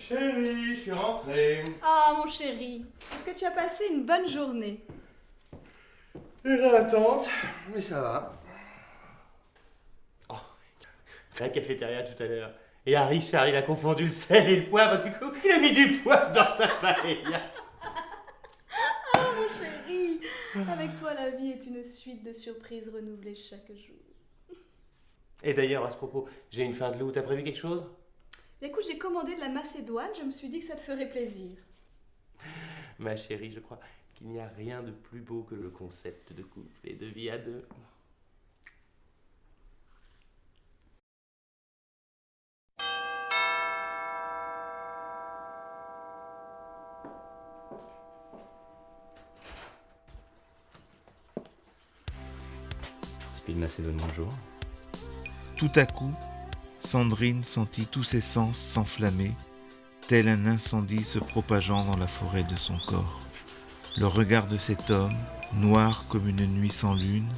Chérie, je suis rentré. Ah, mon chéri, est-ce que tu as passé une bonne journée? Éreintante, mais ça va. Oh, c'est la cafétéria tout à l'heure. Et à Richard, il a confondu le sel et le poivre, du coup, il a mis du poivre dans sa paella. Ah, mon chéri, avec toi, la vie est une suite de surprises renouvelées chaque jour. Et d'ailleurs, à ce propos, j'ai une fin de loup, t'as prévu quelque chose? Écoute, j'ai commandé de la Macédoine, je me suis dit que ça te ferait plaisir. Ma chérie, je crois qu'il n'y a rien de plus beau que le concept de couple et de vie à deux. Speed Macédoine, bonjour. Tout à coup, Sandrine sentit tous ses sens s'enflammer, tel un incendie se propageant dans la forêt de son corps. Le regard de cet homme, noir comme une nuit sans lune,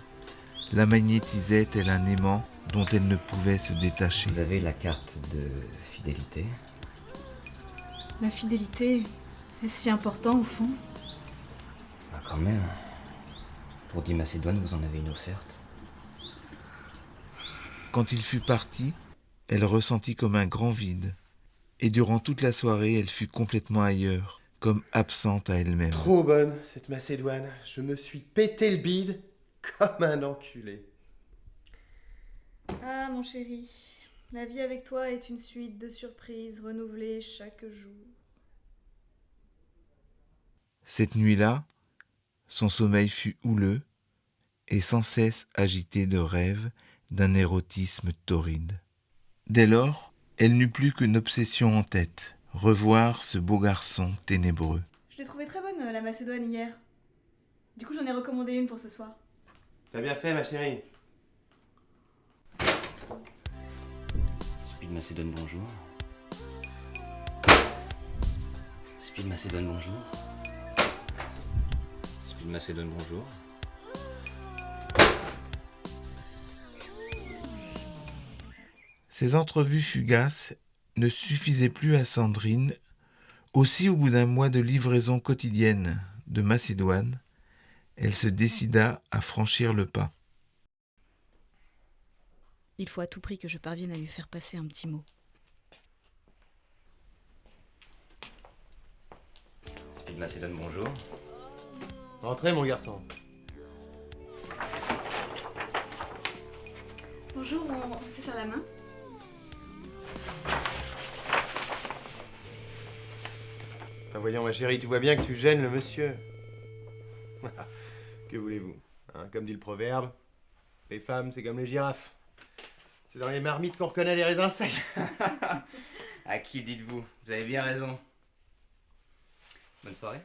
la magnétisait tel un aimant dont elle ne pouvait se détacher. Vous avez la carte de fidélité. La fidélité, est-ce si important au fond? Ah, quand même. Pour 10 Macédoines, vous en avez une offerte. Quand il fut parti, elle ressentit comme un grand vide. Et durant toute la soirée, elle fut complètement ailleurs, comme absente à elle-même. Trop bonne, cette Macédoine. Je me suis pété le bide comme un enculé. Ah, mon chéri, la vie avec toi est une suite de surprises renouvelées chaque jour. Cette nuit-là, son sommeil fut houleux et sans cesse agité de rêves d'un érotisme torride. Dès lors, elle n'eut plus qu'une obsession en tête, revoir ce beau garçon ténébreux. Je l'ai trouvée très bonne, la Macédoine, hier. Du coup, j'en ai recommandé une pour ce soir. T'as bien fait, ma chérie. Speed Macédoine, bonjour. Speed Macédoine, bonjour. Speed Macédoine, bonjour. Ces entrevues fugaces ne suffisaient plus à Sandrine. Aussi, au bout d'un mois de livraison quotidienne de Macédoine, elle se décida à franchir le pas. Il faut à tout prix que je parvienne à lui faire passer un petit mot. Speed Macédoine, bonjour. Entrez, mon garçon. Bonjour, on se serre la main. Ah, voyons, ma chérie, tu vois bien que tu gênes le monsieur. Que voulez-vous, hein, comme dit le proverbe, les femmes, c'est comme les girafes. C'est dans les marmites qu'on reconnaît les raisins secs. À qui dites-vous? Vous avez bien raison. Bonne soirée.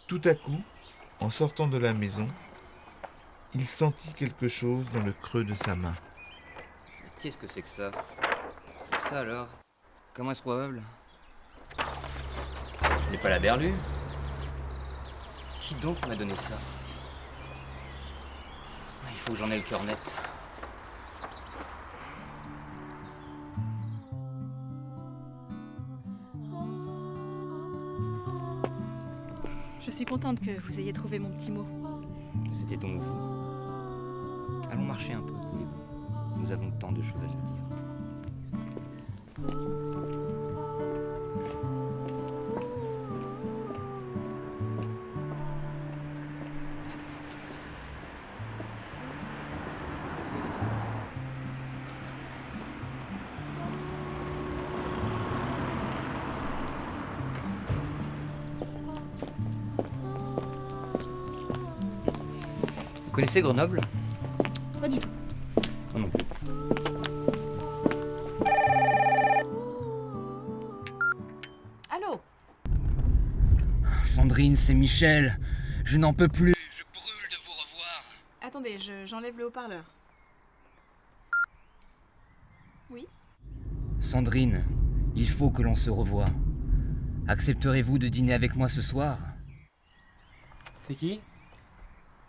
Tout à coup, en sortant de la maison, il sentit quelque chose dans le creux de sa main. Qu'est-ce que c'est que ça? Ça alors? Comment est-ce probable? Ce n'est pas la berlue? Qui donc m'a donné ça? Il faut que j'en ai le cœur net. Je suis contente que vous ayez trouvé mon petit mot. C'était donc vous. Allons marcher un peu, voulez-vous? Nous avons tant de choses à nous dire. Vous connaissez Grenoble? Pas du tout. Moi non plus. Allô? Sandrine, c'est Michel. Je n'en peux plus. Je brûle de vous revoir. Attendez, j'enlève le haut-parleur. Oui? Sandrine, il faut que l'on se revoie. Accepterez-vous de dîner avec moi ce soir? C'est qui?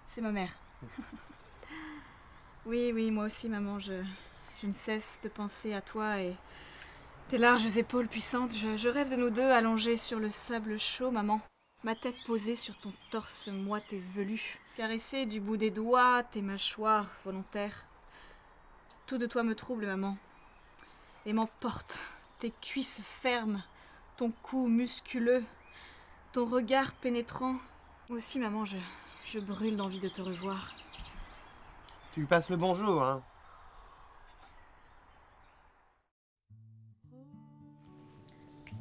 C'est ma mère. Oui, moi aussi, maman, je ne cesse de penser à toi et Tes larges épaules puissantes, je rêve de nous deux allongés sur le sable chaud, maman. Ma tête posée sur ton torse moite et velu, caressée du bout des doigts, tes mâchoires volontaires. Tout de toi me trouble, maman, et m'emporte. Tes cuisses fermes, ton cou musculeux, ton regard pénétrant. Aussi, maman, je brûle d'envie de te revoir. Tu lui passes le bonjour, hein.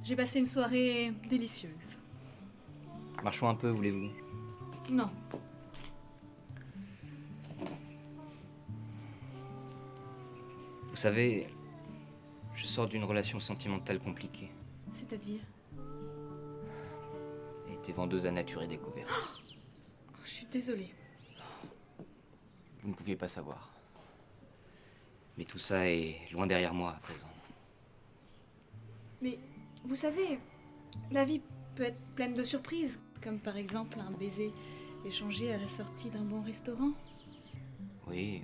J'ai passé une soirée délicieuse. Marchons un peu, voulez-vous? Non. Vous savez, je sors d'une relation sentimentale compliquée. C'est-à-dire? J'ai été vendeuse à nature et découverte. Je suis désolée. Vous ne pouviez pas savoir. Mais tout ça est loin derrière moi à présent. Mais vous savez, la vie peut être pleine de surprises, comme par exemple un baiser échangé à la sortie d'un bon restaurant. Oui,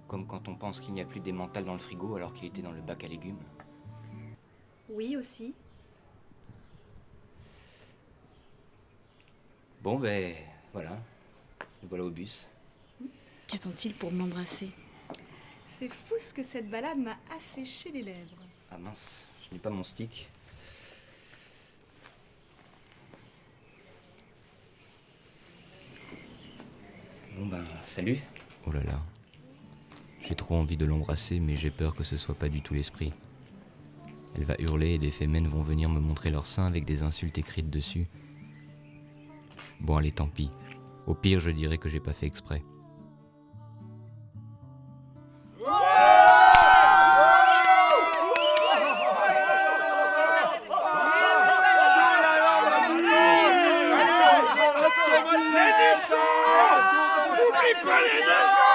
comme quand on pense qu'il n'y a plus d'emmental dans le frigo alors qu'il était dans le bac à légumes. Oui, aussi. Bon, ben voilà, nous voilà au bus. Qu'attend-il pour m'embrasser? C'est fou ce que cette balade m'a asséché les lèvres. Ah mince, je n'ai pas mon stick. Bon ben, salut. Oh là là. J'ai trop envie de l'embrasser, mais j'ai peur que ce soit pas du tout l'esprit. Elle va hurler et des fémènes vont venir me montrer leur sein avec des insultes écrites dessus. Bon, allez, tant pis. Au pire, je dirais que j'ai pas fait exprès. Les méchants! N'oublie pas les méchants!